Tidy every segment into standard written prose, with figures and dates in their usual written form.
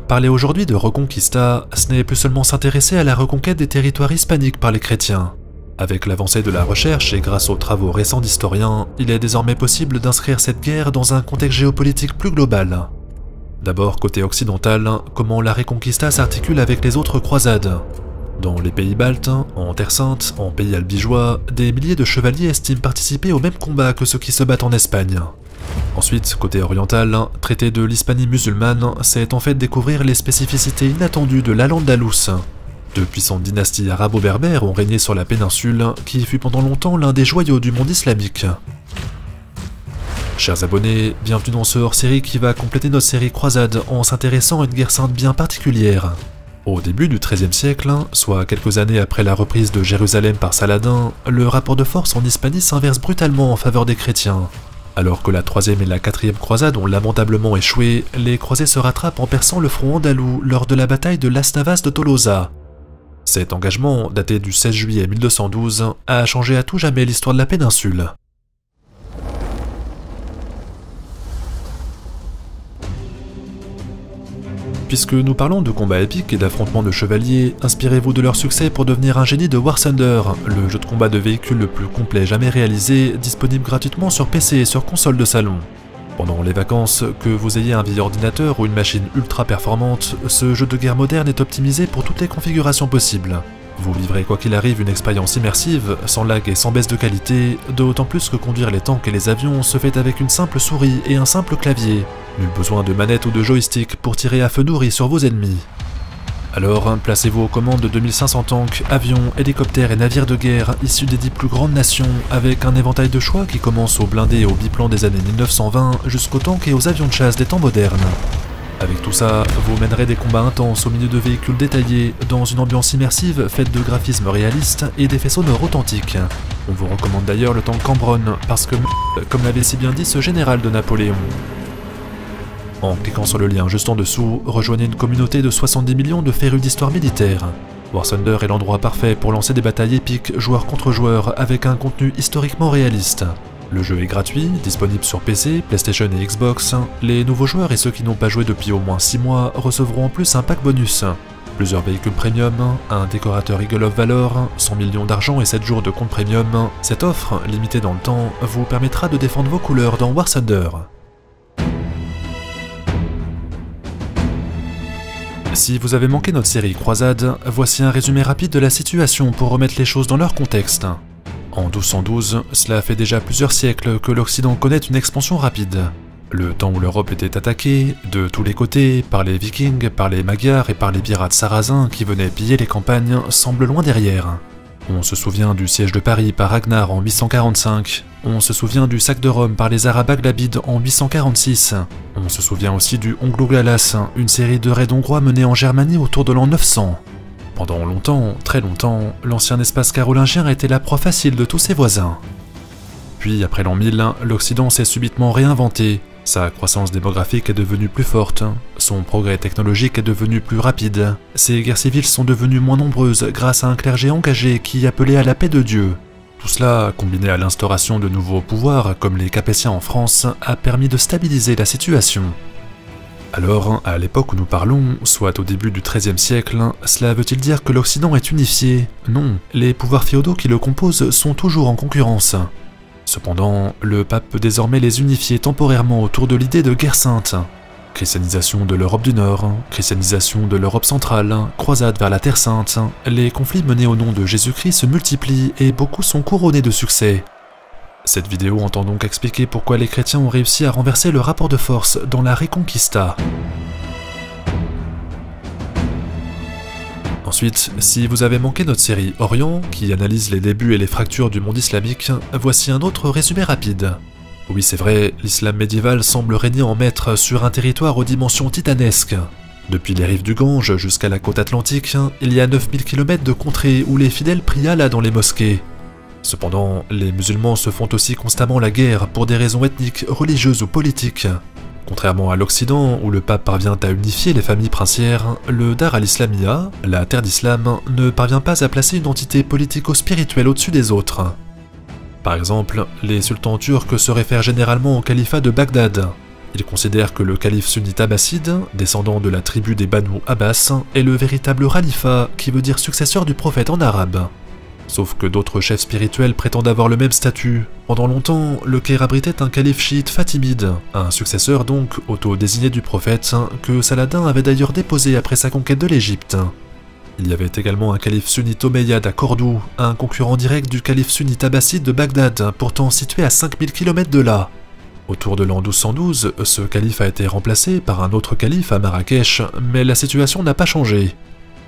parler aujourd'hui de Reconquista, ce n'est plus seulement s'intéresser à la reconquête des territoires hispaniques par les chrétiens. Avec l'avancée de la recherche et grâce aux travaux récents d'historiens, il est désormais possible d'inscrire cette guerre dans un contexte géopolitique plus global. D'abord, côté occidental, comment la Reconquista s'articule avec les autres croisades. Dans les pays baltes, en Terre Sainte, en pays albigeois, des milliers de chevaliers estiment participer au même combat que ceux qui se battent en Espagne. Ensuite, côté oriental, traiter de l'Hispanie musulmane, c'est en fait découvrir les spécificités inattendues de l'Al-Andalus. De puissantes dynasties arabo-berbères ont régné sur la péninsule, qui fut pendant longtemps l'un des joyaux du monde islamique. Chers abonnés, bienvenue dans ce hors-série qui va compléter notre série Croisade en s'intéressant à une guerre sainte bien particulière. Au début du XIIIe siècle, soit quelques années après la reprise de Jérusalem par Saladin, le rapport de force en Hispanie s'inverse brutalement en faveur des chrétiens. Alors que la 3e et la 4e croisade ont lamentablement échoué, les croisés se rattrapent en perçant le front andalou lors de la bataille de Las Navas de Tolosa. Cet engagement, daté du 16 juillet 1212, a changé à tout jamais l'histoire de la péninsule. Puisque nous parlons de combats épiques et d'affrontements de chevaliers, inspirez-vous de leur succès pour devenir un génie de War Thunder, le jeu de combat de véhicules le plus complet jamais réalisé, disponible gratuitement sur PC et sur console de salon. Pendant les vacances, que vous ayez un vieil ordinateur ou une machine ultra performante, ce jeu de guerre moderne est optimisé pour toutes les configurations possibles. Vous vivrez quoi qu'il arrive une expérience immersive, sans lag et sans baisse de qualité, d'autant plus que conduire les tanks et les avions se fait avec une simple souris et un simple clavier. Nul besoin de manette ou de joystick pour tirer à feu nourri sur vos ennemis. Alors, placez-vous aux commandes de 2500 tanks, avions, hélicoptères et navires de guerre issus des 10 plus grandes nations, avec un éventail de choix qui commence aux blindés et aux biplans des années 1920 jusqu'aux tanks et aux avions de chasse des temps modernes. Avec tout ça, vous mènerez des combats intenses au milieu de véhicules détaillés, dans une ambiance immersive faite de graphismes réalistes et d'effets sonores authentiques. On vous recommande d'ailleurs le tank Cambronne, parce que comme l'avait si bien dit ce général de Napoléon. En cliquant sur le lien juste en dessous, rejoignez une communauté de 70 millions de férus d'histoire militaire. War Thunder est l'endroit parfait pour lancer des batailles épiques joueur contre joueur avec un contenu historiquement réaliste. Le jeu est gratuit, disponible sur PC, PlayStation et Xbox. Les nouveaux joueurs et ceux qui n'ont pas joué depuis au moins 6 mois recevront en plus un pack bonus. Plusieurs véhicules premium, un décorateur Eagle of Valor, 100 millions d'argent et 7 jours de compte premium. Cette offre, limitée dans le temps, vous permettra de défendre vos couleurs dans War Thunder. Si vous avez manqué notre série Croisade, voici un résumé rapide de la situation pour remettre les choses dans leur contexte. En 1212, cela fait déjà plusieurs siècles que l'Occident connaît une expansion rapide. Le temps où l'Europe était attaquée, de tous les côtés, par les Vikings, par les Magyars et par les pirates sarrasins qui venaient piller les campagnes, semble loin derrière. On se souvient du siège de Paris par Ragnar en 845, on se souvient du sac de Rome par les Arabes aghlabides en 846, on se souvient aussi du Honglo-Glalas, une série de raids hongrois menés en Germanie autour de l'an 900. Pendant longtemps, très longtemps, l'ancien espace carolingien a été la proie facile de tous ses voisins. Puis, après l'an 1000, l'Occident s'est subitement réinventé, sa croissance démographique est devenue plus forte, son progrès technologique est devenu plus rapide, ses guerres civiles sont devenues moins nombreuses grâce à un clergé engagé qui appelait à la paix de Dieu. Tout cela, combiné à l'instauration de nouveaux pouvoirs comme les Capétiens en France, a permis de stabiliser la situation. Alors, à l'époque où nous parlons, soit au début du XIIIe siècle, cela veut-il dire que l'Occident est unifié? Non, les pouvoirs féodaux qui le composent sont toujours en concurrence. Cependant, le pape peut désormais les unifier temporairement autour de l'idée de guerre sainte. Christianisation de l'Europe du Nord, christianisation de l'Europe centrale, croisade vers la Terre Sainte, les conflits menés au nom de Jésus-Christ se multiplient et beaucoup sont couronnés de succès. Cette vidéo entend donc expliquer pourquoi les chrétiens ont réussi à renverser le rapport de force dans la Reconquista. Ensuite, si vous avez manqué notre série Orient, qui analyse les débuts et les fractures du monde islamique, voici un autre résumé rapide. Oui, c'est vrai, l'islam médiéval semble régner en maître sur un territoire aux dimensions titanesques. Depuis les rives du Gange jusqu'à la côte atlantique, il y a 9000 km de contrées où les fidèles prient Allah dans les mosquées. Cependant, les musulmans se font aussi constamment la guerre pour des raisons ethniques, religieuses ou politiques. Contrairement à l'Occident, où le pape parvient à unifier les familles princières, le Dar al-Islamia, la terre d'islam, ne parvient pas à placer une entité politico-spirituelle au-dessus des autres. Par exemple, les sultans turcs se réfèrent généralement au califat de Bagdad. Il considère que le calife sunnite abbasside, descendant de la tribu des Banu Abbas, est le véritable khalifa, qui veut dire successeur du prophète en arabe. Sauf que d'autres chefs spirituels prétendent avoir le même statut. Pendant longtemps, le Caire abritait un calife chiite fatimide, un successeur donc auto-désigné du prophète, que Saladin avait d'ailleurs déposé après sa conquête de l'Égypte. Il y avait également un calife sunnite omeyyade à Cordoue, un concurrent direct du calife sunnite abbasside de Bagdad, pourtant situé à 5000 km de là. Autour de l'an 1212, ce calife a été remplacé par un autre calife à Marrakech, mais la situation n'a pas changé.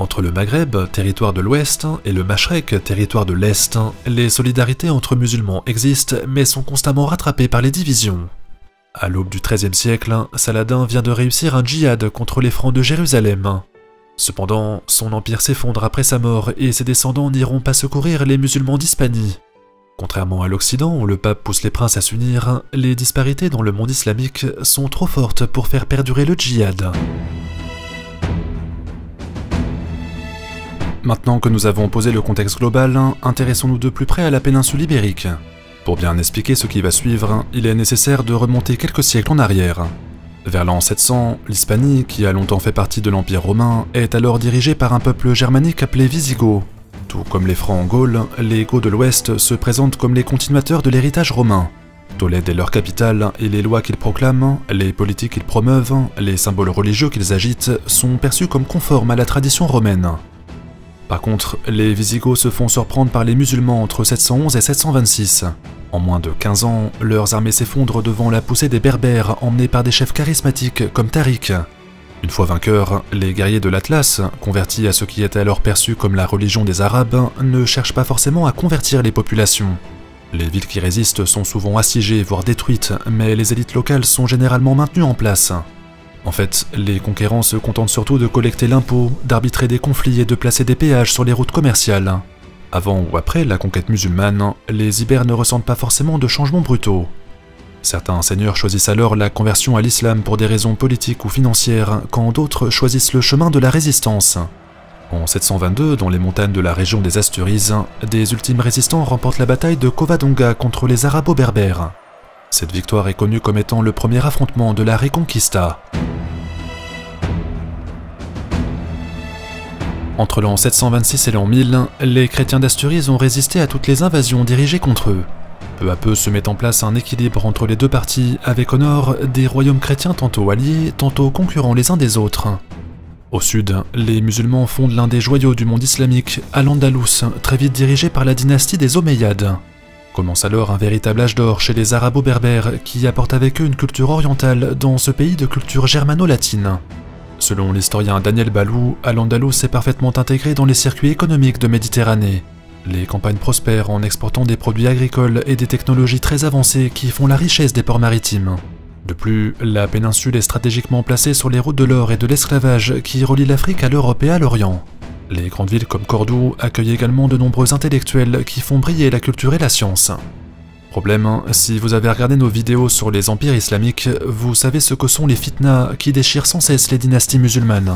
Entre le Maghreb, territoire de l'Ouest, et le Mashrek, territoire de l'Est, les solidarités entre musulmans existent, mais sont constamment rattrapées par les divisions. À l'aube du XIIIe siècle, Saladin vient de réussir un djihad contre les Francs de Jérusalem. Cependant, son empire s'effondre après sa mort et ses descendants n'iront pas secourir les musulmans d'Hispanie. Contrairement à l'Occident où le pape pousse les princes à s'unir, les disparités dans le monde islamique sont trop fortes pour faire perdurer le djihad. Maintenant que nous avons posé le contexte global, intéressons-nous de plus près à la péninsule ibérique. Pour bien expliquer ce qui va suivre, il est nécessaire de remonter quelques siècles en arrière. Vers l'an 700, l'Hispanie, qui a longtemps fait partie de l'Empire romain, est alors dirigée par un peuple germanique appelé Visigoths. Tout comme les Francs en Gaule, les Goths de l'Ouest se présentent comme les continuateurs de l'héritage romain. Tolède est leur capitale et les lois qu'ils proclament, les politiques qu'ils promeuvent, les symboles religieux qu'ils agitent sont perçus comme conformes à la tradition romaine. Par contre, les Visigoths se font surprendre par les musulmans entre 711 et 726. En moins de 15 ans, leurs armées s'effondrent devant la poussée des Berbères emmenés par des chefs charismatiques comme Tariq. Une fois vainqueurs, les guerriers de l'Atlas, convertis à ce qui était alors perçu comme la religion des Arabes, ne cherchent pas forcément à convertir les populations. Les villes qui résistent sont souvent assiégées, voire détruites, mais les élites locales sont généralement maintenues en place. En fait, les conquérants se contentent surtout de collecter l'impôt, d'arbitrer des conflits et de placer des péages sur les routes commerciales. Avant ou après la conquête musulmane, les Ibères ne ressentent pas forcément de changements brutaux. Certains seigneurs choisissent alors la conversion à l'islam pour des raisons politiques ou financières, quand d'autres choisissent le chemin de la résistance. En 722, dans les montagnes de la région des Asturies, des ultimes résistants remportent la bataille de Covadonga contre les Arabo-Berbères. Cette victoire est connue comme étant le premier affrontement de la Reconquista. Entre l'an 726 et l'an 1000, les chrétiens d'Asturies ont résisté à toutes les invasions dirigées contre eux. Peu à peu se met en place un équilibre entre les deux parties, avec au nord des royaumes chrétiens tantôt alliés, tantôt concurrents les uns des autres. Au sud, les musulmans fondent l'un des joyaux du monde islamique, Al-Andalus, très vite dirigé par la dynastie des Omeyyades. Commence alors un véritable âge d'or chez les Arabo-Berbères qui apportent avec eux une culture orientale dans ce pays de culture germano-latine. Selon l'historien Daniel Balou, Al-Andalus est parfaitement intégré dans les circuits économiques de Méditerranée. Les campagnes prospèrent en exportant des produits agricoles et des technologies très avancées qui font la richesse des ports maritimes. De plus, la péninsule est stratégiquement placée sur les routes de l'or et de l'esclavage qui relient l'Afrique à l'Europe et à l'Orient. Les grandes villes comme Cordoue accueillent également de nombreux intellectuels qui font briller la culture et la science. Problème, si vous avez regardé nos vidéos sur les empires islamiques, vous savez ce que sont les fitnas qui déchirent sans cesse les dynasties musulmanes.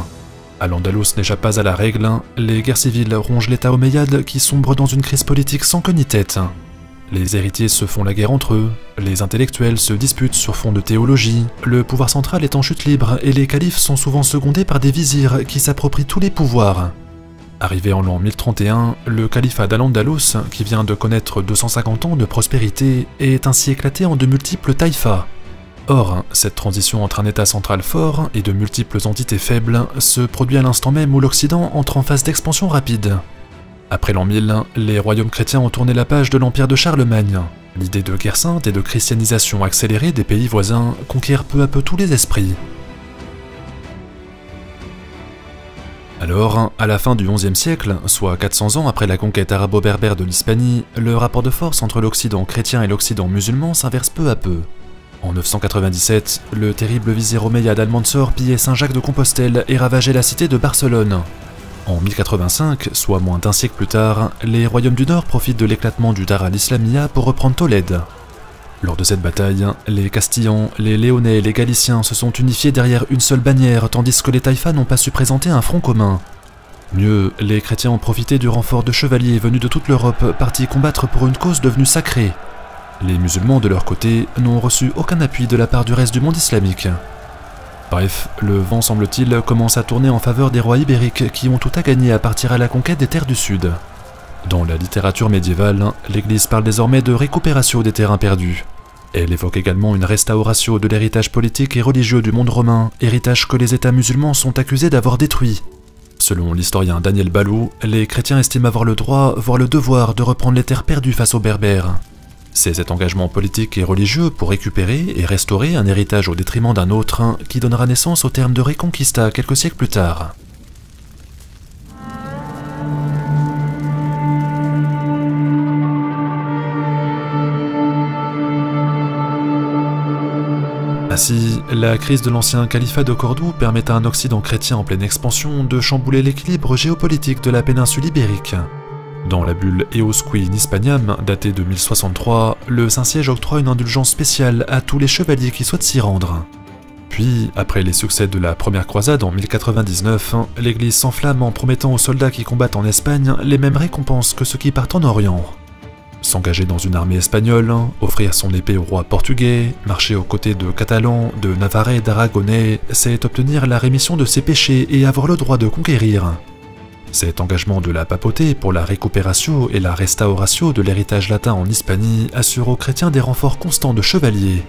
Al-Andalus n'échappe pas à la règle, les guerres civiles rongent l'état omeyyade qui sombre dans une crise politique sans queue ni tête. Les héritiers se font la guerre entre eux, les intellectuels se disputent sur fond de théologie, le pouvoir central est en chute libre et les califes sont souvent secondés par des vizirs qui s'approprient tous les pouvoirs. Arrivé en l'an 1031, le califat d'Al-Andalus, qui vient de connaître 250 ans de prospérité, est ainsi éclaté en de multiples taïfas. Or, cette transition entre un état central fort et de multiples entités faibles se produit à l'instant même où l'Occident entre en phase d'expansion rapide. Après l'an 1000, les royaumes chrétiens ont tourné la page de l'empire de Charlemagne. L'idée de guerre sainte et de christianisation accélérée des pays voisins conquiert peu à peu tous les esprits. Alors, à la fin du XIe siècle, soit 400 ans après la conquête arabo-berbère de l'Hispanie, le rapport de force entre l'Occident chrétien et l'Occident musulman s'inverse peu à peu. En 997, le terrible vizir omeyyade Al-Mansur pillait Saint-Jacques de Compostelle et ravageait la cité de Barcelone. En 1085, soit moins d'un siècle plus tard, les royaumes du Nord profitent de l'éclatement du Dar al-Islamiyya pour reprendre Tolède. Lors de cette bataille, les Castillans, les Léonnais et les Galiciens se sont unifiés derrière une seule bannière tandis que les taïfas n'ont pas su présenter un front commun. Mieux, les chrétiens ont profité du renfort de chevaliers venus de toute l'Europe partis combattre pour une cause devenue sacrée. Les musulmans, de leur côté, n'ont reçu aucun appui de la part du reste du monde islamique. Bref, le vent, semble-t-il, commence à tourner en faveur des rois ibériques qui ont tout à gagner à partir à la conquête des terres du Sud. Dans la littérature médiévale, l'Église parle désormais de récupératio des terrains perdus. Elle évoque également une restauratio de l'héritage politique et religieux du monde romain, héritage que les États musulmans sont accusés d'avoir détruit. Selon l'historien Daniel Balou, les chrétiens estiment avoir le droit, voire le devoir, de reprendre les terres perdues face aux Berbères. C'est cet engagement politique et religieux pour récupérer et restaurer un héritage au détriment d'un autre qui donnera naissance au terme de Reconquista quelques siècles plus tard. Ainsi, la crise de l'ancien califat de Cordoue permet à un Occident chrétien en pleine expansion de chambouler l'équilibre géopolitique de la péninsule ibérique. Dans la bulle Eos Qui in Hispaniam, datée de 1063, le Saint-Siège octroie une indulgence spéciale à tous les chevaliers qui souhaitent s'y rendre. Puis, après les succès de la première croisade en 1099, l'Église s'enflamme en promettant aux soldats qui combattent en Espagne les mêmes récompenses que ceux qui partent en Orient. S'engager dans une armée espagnole, offrir son épée au roi portugais, marcher aux côtés de Catalans, de Navarrais, d'Aragonais, c'est obtenir la rémission de ses péchés et avoir le droit de conquérir. Cet engagement de la papauté pour la récupératio et la restauratio de l'héritage latin en Hispanie assure aux chrétiens des renforts constants de chevaliers.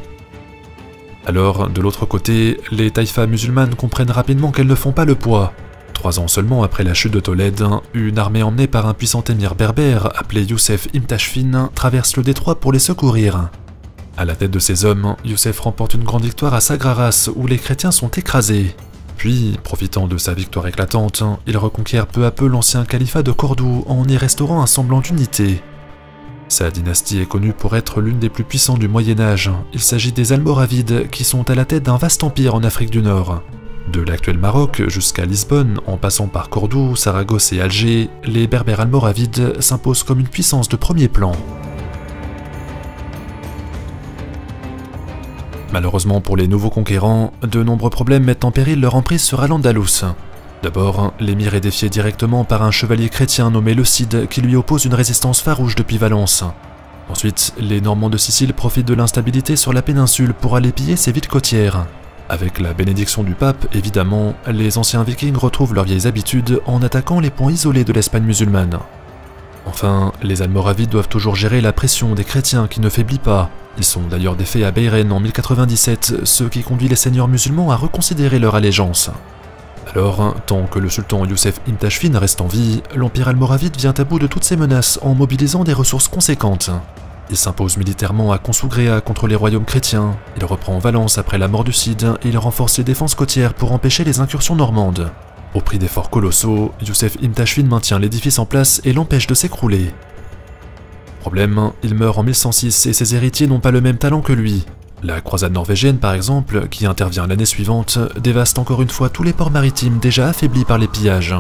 Alors, de l'autre côté, les taïfas musulmanes comprennent rapidement qu'elles ne font pas le poids. 3 ans seulement après la chute de Tolède, une armée emmenée par un puissant émir berbère appelé Youssef Ibn Tashfin traverse le détroit pour les secourir. À la tête de ses hommes, Youssef remporte une grande victoire à Sagraras où les chrétiens sont écrasés. Puis, profitant de sa victoire éclatante, il reconquiert peu à peu l'ancien califat de Cordoue en y restaurant un semblant d'unité. Sa dynastie est connue pour être l'une des plus puissantes du Moyen-Âge. Il s'agit des Almoravides qui sont à la tête d'un vaste empire en Afrique du Nord. De l'actuel Maroc jusqu'à Lisbonne, en passant par Cordoue, Saragosse et Alger, les Berbères almoravides s'imposent comme une puissance de premier plan. Malheureusement pour les nouveaux conquérants, de nombreux problèmes mettent en péril leur emprise sur Al-Andalus. D'abord, l'émir est défié directement par un chevalier chrétien nommé le Cid qui lui oppose une résistance farouche depuis Valence. Ensuite, les Normands de Sicile profitent de l'instabilité sur la péninsule pour aller piller ses villes côtières. Avec la bénédiction du pape, évidemment, les anciens vikings retrouvent leurs vieilles habitudes en attaquant les points isolés de l'Espagne musulmane. Enfin, les Almoravides doivent toujours gérer la pression des chrétiens qui ne faiblit pas. Ils sont d'ailleurs défaits à Beyren en 1097, ce qui conduit les seigneurs musulmans à reconsidérer leur allégeance. Alors, tant que le sultan Youssef Ibn Tashfin reste en vie, l'empire almoravide vient à bout de toutes ses menaces en mobilisant des ressources conséquentes. Il s'impose militairement à Consugrea contre les royaumes chrétiens, il reprend Valence après la mort du Cid et il renforce les défenses côtières pour empêcher les incursions normandes. Au prix d'efforts colossaux, Youssef Ibn Tashfin maintient l'édifice en place et l'empêche de s'écrouler. Problème, il meurt en 1106 et ses héritiers n'ont pas le même talent que lui. La croisade norvégienne par exemple, qui intervient l'année suivante, dévaste encore une fois tous les ports maritimes déjà affaiblis par les pillages.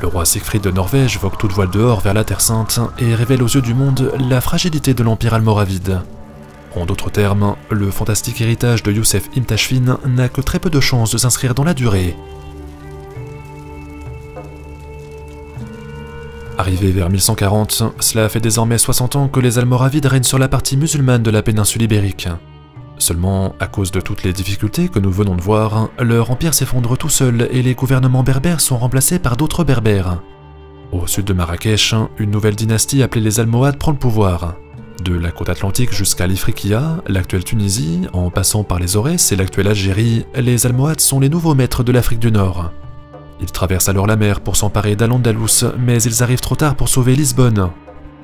Le roi Siegfried de Norvège vogue toute voile dehors vers la Terre Sainte et révèle aux yeux du monde la fragilité de l'empire almoravide. En d'autres termes, le fantastique héritage de Youssef Ibn Tashfin n'a que très peu de chances de s'inscrire dans la durée. Arrivé vers 1140, cela fait désormais 60 ans que les Almoravides règnent sur la partie musulmane de la péninsule ibérique. Seulement, à cause de toutes les difficultés que nous venons de voir, leur empire s'effondre tout seul et les gouvernements berbères sont remplacés par d'autres berbères. Au sud de Marrakech, une nouvelle dynastie appelée les Almohades prend le pouvoir. De la côte atlantique jusqu'à l'Ifriqiya, l'actuelle Tunisie, en passant par les Aurès et l'actuelle Algérie, les Almohades sont les nouveaux maîtres de l'Afrique du Nord. Ils traversent alors la mer pour s'emparer d'Al-Andalus, mais ils arrivent trop tard pour sauver Lisbonne.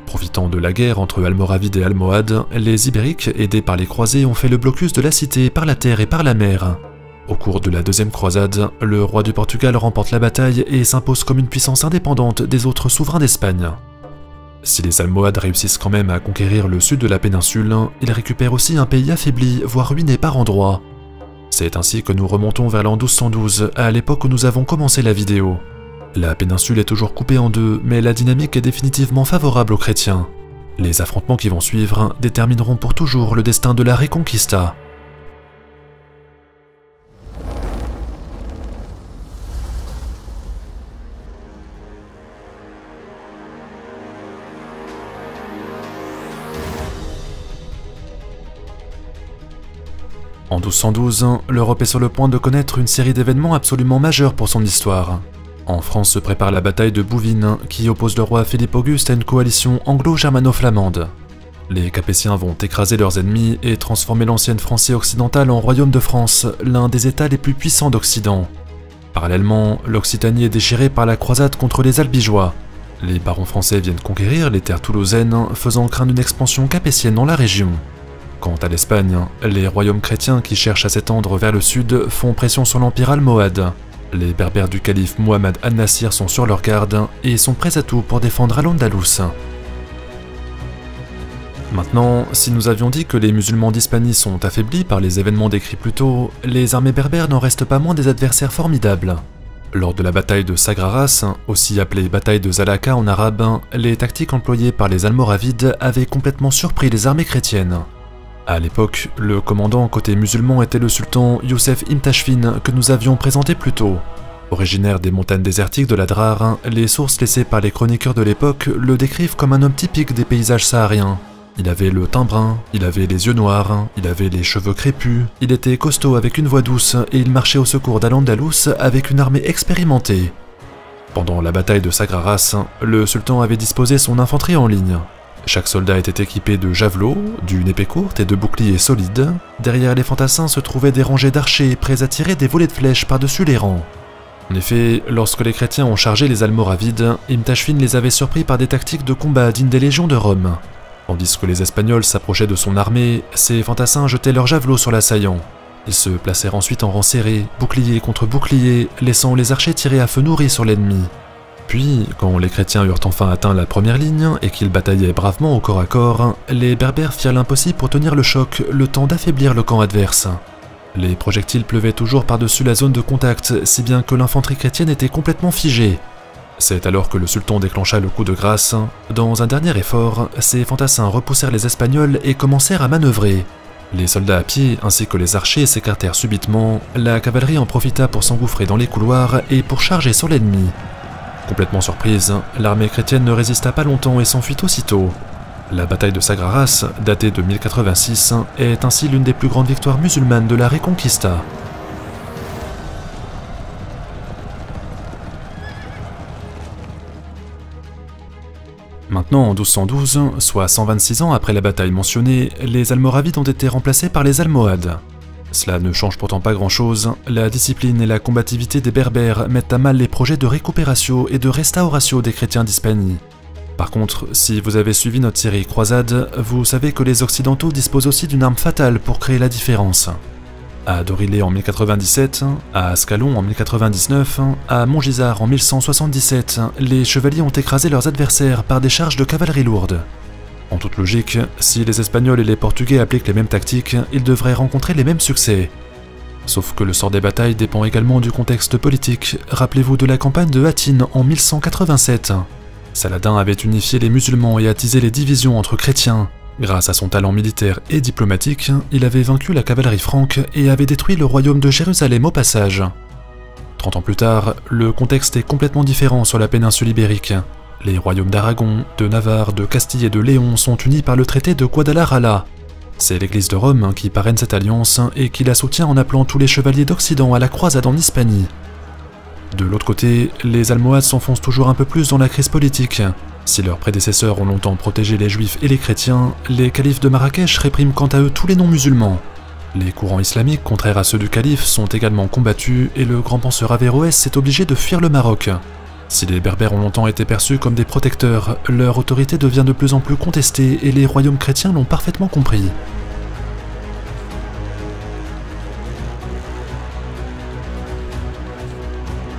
Profitant de la guerre entre Almoravides et Almohades, les Ibériques, aidés par les croisés, ont fait le blocus de la cité par la terre et par la mer. Au cours de la deuxième croisade, le roi du Portugal remporte la bataille et s'impose comme une puissance indépendante des autres souverains d'Espagne. Si les Almohades réussissent quand même à conquérir le sud de la péninsule, ils récupèrent aussi un pays affaibli, voire ruiné par endroits. C'est ainsi que nous remontons vers l'an 1212, à l'époque où nous avons commencé la vidéo. La péninsule est toujours coupée en deux, mais la dynamique est définitivement favorable aux chrétiens. Les affrontements qui vont suivre détermineront pour toujours le destin de la Reconquista. En 1212, l'Europe est sur le point de connaître une série d'événements absolument majeurs pour son histoire. En France se prépare la bataille de Bouvines, qui oppose le roi Philippe Auguste à une coalition anglo-germano-flamande. Les Capétiens vont écraser leurs ennemis et transformer l'ancienne Francie occidentale en royaume de France, l'un des états les plus puissants d'Occident. Parallèlement, l'Occitanie est déchirée par la croisade contre les Albigeois. Les barons français viennent conquérir les terres toulousaines, faisant craindre une expansion capétienne dans la région. Quant à l'Espagne, les royaumes chrétiens qui cherchent à s'étendre vers le sud font pression sur l'empire almohade. Les berbères du calife Mohammed al-Nasir sont sur leur garde et sont prêts à tout pour défendre Al-Andalus. Maintenant, si nous avions dit que les musulmans d'Hispanie sont affaiblis par les événements décrits plus tôt, les armées berbères n'en restent pas moins des adversaires formidables. Lors de la bataille de Sagraras, aussi appelée bataille de Zalaka en arabe, les tactiques employées par les Almoravides avaient complètement surpris les armées chrétiennes. À l'époque, le commandant côté musulman était le sultan Youssef Ibn Tashfin que nous avions présenté plus tôt. Originaire des montagnes désertiques de l'Adrar, les sources laissées par les chroniqueurs de l'époque le décrivent comme un homme typique des paysages sahariens. Il avait le teint brun, il avait les yeux noirs, il avait les cheveux crépus, il était costaud avec une voix douce et il marchait au secours d'Al-Andalus avec une armée expérimentée. Pendant la bataille de Sagraras, le sultan avait disposé son infanterie en ligne. Chaque soldat était équipé de javelots, d'une épée courte et de boucliers solides. Derrière les fantassins se trouvaient des rangées d'archers prêts à tirer des volées de flèches par-dessus les rangs. En effet, lorsque les chrétiens ont chargé les Almoravides, Ibn Tashfin les avait surpris par des tactiques de combat dignes des légions de Rome. Tandis que les Espagnols s'approchaient de son armée, ces fantassins jetaient leurs javelots sur l'assaillant. Ils se placèrent ensuite en rang serré, bouclier contre bouclier, laissant les archers tirer à feu nourri sur l'ennemi. Puis, quand les chrétiens eurent enfin atteint la première ligne et qu'ils bataillaient bravement au corps à corps, les berbères firent l'impossible pour tenir le choc, le temps d'affaiblir le camp adverse. Les projectiles pleuvaient toujours par-dessus la zone de contact, si bien que l'infanterie chrétienne était complètement figée. C'est alors que le sultan déclencha le coup de grâce. Dans un dernier effort, ces fantassins repoussèrent les Espagnols et commencèrent à manœuvrer. Les soldats à pied ainsi que les archers s'écartèrent subitement, la cavalerie en profita pour s'engouffrer dans les couloirs et pour charger sur l'ennemi. Complètement surprise, l'armée chrétienne ne résista pas longtemps et s'enfuit aussitôt. La bataille de Sagraras, datée de 1086, est ainsi l'une des plus grandes victoires musulmanes de la Reconquista. Maintenant, en 1212, soit 126 ans après la bataille mentionnée, les Almoravides ont été remplacés par les Almohades. Cela ne change pourtant pas grand-chose, la discipline et la combativité des Berbères mettent à mal les projets de récupération et de restauration des chrétiens d'Hispanie. Par contre, si vous avez suivi notre série Croisade, vous savez que les Occidentaux disposent aussi d'une arme fatale pour créer la différence. À Dorilé en 1097, à Ascalon en 1099, à Montgisard en 1177, les chevaliers ont écrasé leurs adversaires par des charges de cavalerie lourde. En toute logique, si les Espagnols et les Portugais appliquent les mêmes tactiques, ils devraient rencontrer les mêmes succès. Sauf que le sort des batailles dépend également du contexte politique. Rappelez-vous de la campagne de Hattin en 1187. Saladin avait unifié les musulmans et attisé les divisions entre chrétiens. Grâce à son talent militaire et diplomatique, il avait vaincu la cavalerie franque et avait détruit le royaume de Jérusalem au passage. 30 ans plus tard, le contexte est complètement différent sur la péninsule ibérique. Les royaumes d'Aragon, de Navarre, de Castille et de Léon sont unis par le traité de Guadalajara. C'est l'Église de Rome qui parraine cette alliance et qui la soutient en appelant tous les chevaliers d'Occident à la croisade en Hispanie. De l'autre côté, les Almohades s'enfoncent toujours un peu plus dans la crise politique. Si leurs prédécesseurs ont longtemps protégé les juifs et les chrétiens, les califes de Marrakech répriment quant à eux tous les non-musulmans. Les courants islamiques contraires à ceux du calife sont également combattus et le grand penseur Averroès s'est obligé de fuir le Maroc. Si les Berbères ont longtemps été perçus comme des protecteurs, leur autorité devient de plus en plus contestée et les royaumes chrétiens l'ont parfaitement compris.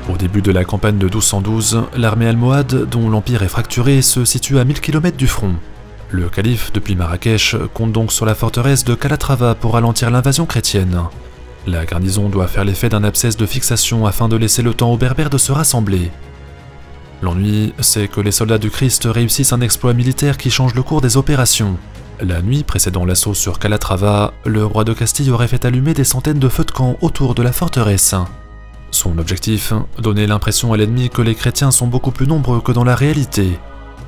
Au début de la campagne de 1212, l'armée almohade, dont l'empire est fracturé, se situe à 1000 km du front. Le calife, depuis Marrakech, compte donc sur la forteresse de Calatrava pour ralentir l'invasion chrétienne. La garnison doit faire l'effet d'un abcès de fixation afin de laisser le temps aux Berbères de se rassembler. L'ennui, c'est que les soldats du Christ réussissent un exploit militaire qui change le cours des opérations. La nuit précédant l'assaut sur Calatrava, le roi de Castille aurait fait allumer des centaines de feux de camp autour de la forteresse. Son objectif, donner l'impression à l'ennemi que les chrétiens sont beaucoup plus nombreux que dans la réalité.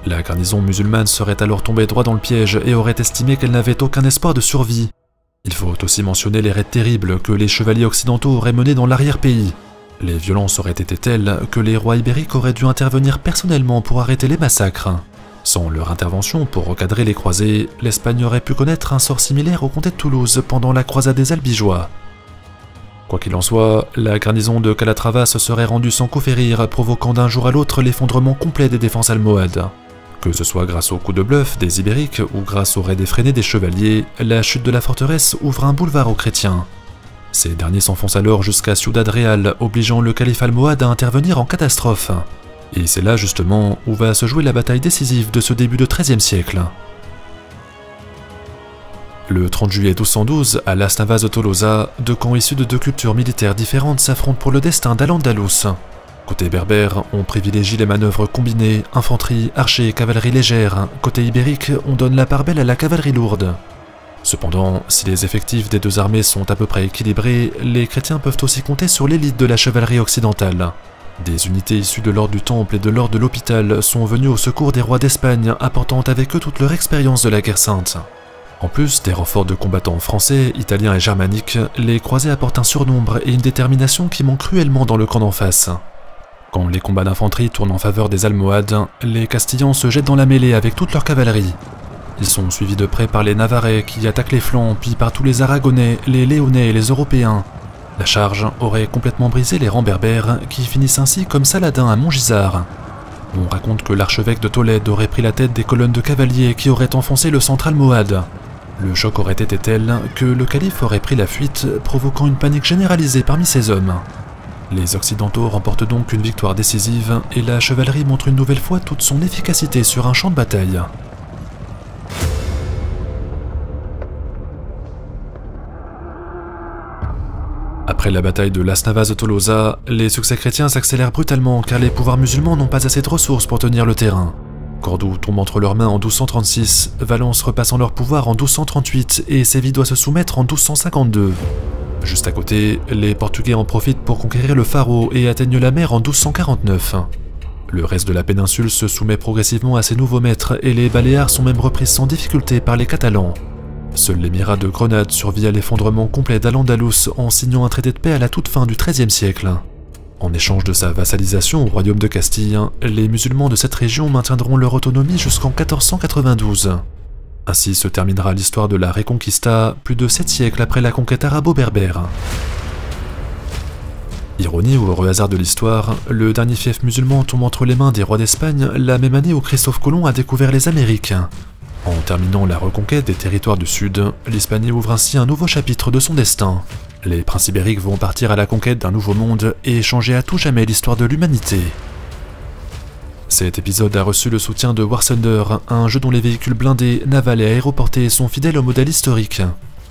La garnison musulmane serait alors tombée droit dans le piège et aurait estimé qu'elle n'avait aucun espoir de survie. Il faut aussi mentionner les raids terribles que les chevaliers occidentaux auraient menés dans l'arrière-pays. Les violences auraient été telles que les rois ibériques auraient dû intervenir personnellement pour arrêter les massacres. Sans leur intervention pour recadrer les croisés, l'Espagne aurait pu connaître un sort similaire au comté de Toulouse pendant la croisade des Albigeois. Quoi qu'il en soit, la garnison de Calatrava se serait rendue sans coup férir, provoquant d'un jour à l'autre l'effondrement complet des défenses almohades. Que ce soit grâce au coup de bluff des Ibériques ou grâce aux raids effrénés des chevaliers, la chute de la forteresse ouvre un boulevard aux chrétiens. Ces derniers s'enfoncent alors jusqu'à Ciudad Real, obligeant le calife almohade à intervenir en catastrophe. Et c'est là justement où va se jouer la bataille décisive de ce début de XIIIe siècle. Le 30 juillet 1212, à Las Navas de Tolosa, deux camps issus de deux cultures militaires différentes s'affrontent pour le destin d'Al-Andalus. Côté berbère, on privilégie les manœuvres combinées, infanterie, archers, cavalerie légère. Côté ibérique, on donne la part belle à la cavalerie lourde. Cependant, si les effectifs des deux armées sont à peu près équilibrés, les chrétiens peuvent aussi compter sur l'élite de la chevalerie occidentale. Des unités issues de l'ordre du Temple et de l'ordre de l'Hôpital sont venues au secours des rois d'Espagne, apportant avec eux toute leur expérience de la guerre sainte. En plus des renforts de combattants français, italiens et germaniques, les croisés apportent un surnombre et une détermination qui manquent cruellement dans le camp d'en face. Quand les combats d'infanterie tournent en faveur des Almohades, les Castillans se jettent dans la mêlée avec toute leur cavalerie. Ils sont suivis de près par les Navarrais qui attaquent les flancs, puis par tous les Aragonais, les Léonnais et les Européens. La charge aurait complètement brisé les rangs berbères qui finissent ainsi comme Saladin à Montgisard. On raconte que l'archevêque de Tolède aurait pris la tête des colonnes de cavaliers qui auraient enfoncé le centre almohade. Le choc aurait été tel que le calife aurait pris la fuite, provoquant une panique généralisée parmi ses hommes. Les Occidentaux remportent donc une victoire décisive et la chevalerie montre une nouvelle fois toute son efficacité sur un champ de bataille. Après la bataille de Las Navas de Tolosa, les succès chrétiens s'accélèrent brutalement car les pouvoirs musulmans n'ont pas assez de ressources pour tenir le terrain. Cordoue tombe entre leurs mains en 1236, Valence repasse en leur pouvoir en 1238 et Séville doit se soumettre en 1252. Juste à côté, les Portugais en profitent pour conquérir le Faro et atteignent la mer en 1249. Le reste de la péninsule se soumet progressivement à ses nouveaux maîtres et les Baléares sont même reprises sans difficulté par les Catalans. Seul l'émirat de Grenade survit à l'effondrement complet d'Al-Andalus en signant un traité de paix à la toute fin du XIIIe siècle. En échange de sa vassalisation au royaume de Castille, les musulmans de cette région maintiendront leur autonomie jusqu'en 1492. Ainsi se terminera l'histoire de la Reconquista, plus de 7 siècles après la conquête arabo-berbère. Ironie ou heureux hasard de l'histoire, le dernier fief musulman tombe entre les mains des rois d'Espagne la même année où Christophe Colomb a découvert les Amériques. En terminant la reconquête des territoires du Sud, l'Espagne ouvre ainsi un nouveau chapitre de son destin. Les princes ibériques vont partir à la conquête d'un nouveau monde et changer à tout jamais l'histoire de l'humanité. Cet épisode a reçu le soutien de War Thunder, un jeu dont les véhicules blindés, navals et aéroportés sont fidèles au modèle historique.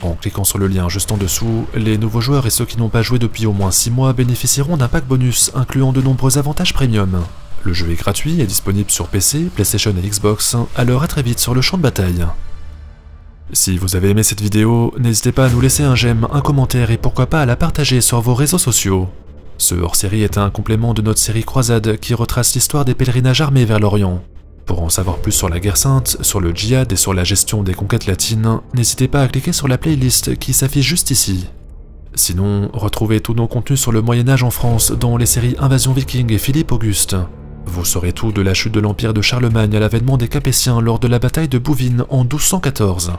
En cliquant sur le lien juste en dessous, les nouveaux joueurs et ceux qui n'ont pas joué depuis au moins 6 mois bénéficieront d'un pack bonus incluant de nombreux avantages premium. Le jeu est gratuit et disponible sur PC, PlayStation et Xbox, alors à très vite sur le champ de bataille. Si vous avez aimé cette vidéo, n'hésitez pas à nous laisser un j'aime, un commentaire et pourquoi pas à la partager sur vos réseaux sociaux. Ce hors-série est un complément de notre série Croisade qui retrace l'histoire des pèlerinages armés vers l'Orient. Pour en savoir plus sur la guerre sainte, sur le djihad et sur la gestion des conquêtes latines, n'hésitez pas à cliquer sur la playlist qui s'affiche juste ici. Sinon, retrouvez tous nos contenus sur le Moyen-Âge en France, dont les séries Invasion Viking et Philippe Auguste. Vous saurez tout de la chute de l'Empire de Charlemagne à l'avènement des Capétiens lors de la bataille de Bouvines en 1214.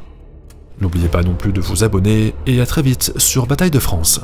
N'oubliez pas non plus de vous abonner et à très vite sur Bataille de France.